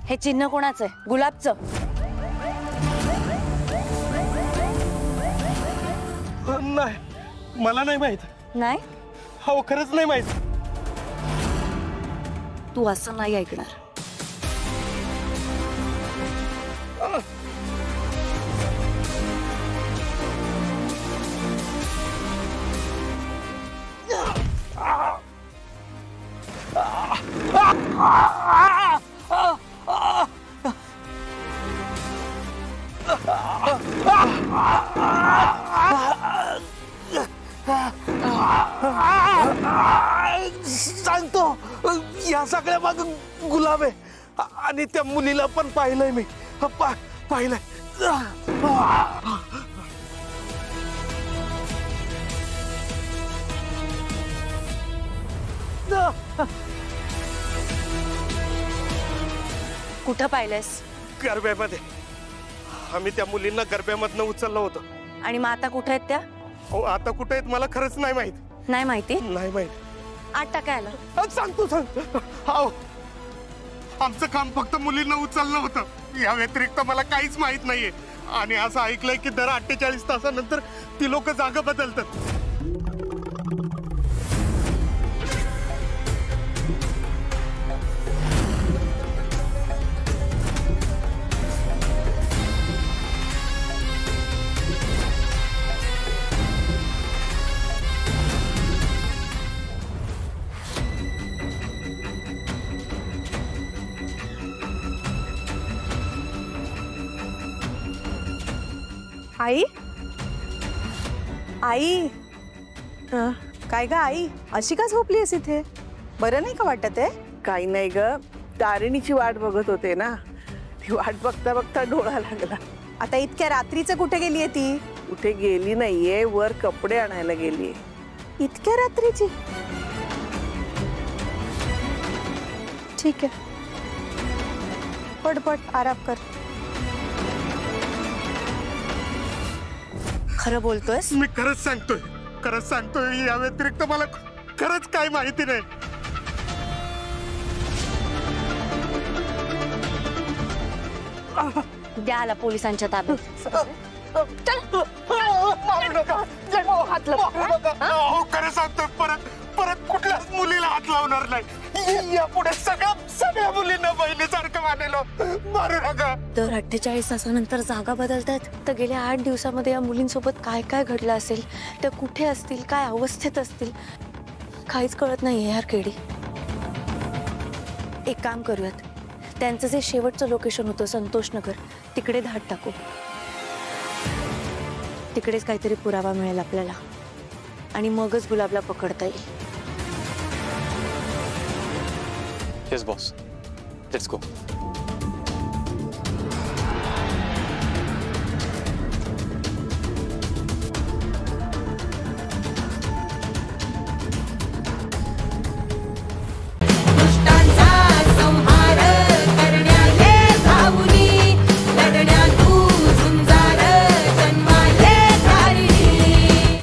हे चिन्ह कोणाचं आहे? गुलाबचं? नाही, मला नाही माहित. नाही? हो, खरंच नाही माहित. तू असं नाही ऐकणार. सांगतो, या सगळ्या माग गुलाब आहे आणि त्या मुलीला पण पाहिलंय मी. पाहिलंय. कुठं पाहिलंस? गरब्यामध्ये. आम्ही त्या मुलींना गरब्यामधनं उचललं होतं. आणि मग आता कुठे आहेत त्या? हो, आता कुठे आहेत मला खरंच नाही माहित. नाही माहिती? नाही माहित. आत टाकायला सांगतो. हो, आमचं काम फक्त मुलींना उचलणं होतं. या व्यतिरिक्त मला काहीच माहित नाहीये. आणि असं ऐकलंय की दर 48 तासानंतर ती लोक जागा बदलतात. आई, आई, काय ग आई, अशी का झोपलीस इथे? बरं नाही का वाटत आहे? काही नाही ग, तारिणीची वाट बघत होते ना. ती वाट बघता बघता डोळा लागला. आता इतक्या रात्रीचं कुठे गेलीये ती? कुठे गेली नाहीये, वर कपडे आणायला गेलीये. इतक्या रात्रीची? ठीक आहे, पटपट आराम कर. खरं बोलतोयस? मी खरंच सांगतोय. या व्यतिरिक्त मला खरंच काही माहिती नाही. द्या आला पोलिसांच्या ताब्यात. खरं सांगतोय, परत कुठल्याच मुलीला हात लावणार नाही. यापुढे सगळ्या मुलींना बहिणीसारखं मानेलो. मारू नका. दर 48 तासानंतर जागा बदलतात. तर गेल्या 8 दिवसामध्ये या मुलींसोबत काय काय घडलं असेल, त्या कुठे असतील, काय अवस्थेत असतील, काहीच कळत नाहीये यार केडी. एक काम करूयात, त्यांचं जे शेवटचं लोकेशन होतं संतोषनगर, तिकडे धाड टाकू. तिकडेच काहीतरी पुरावा मिळेल आपल्याला आणि मगच गुलाबला पकडता येईल. Yes, boss. Let's go.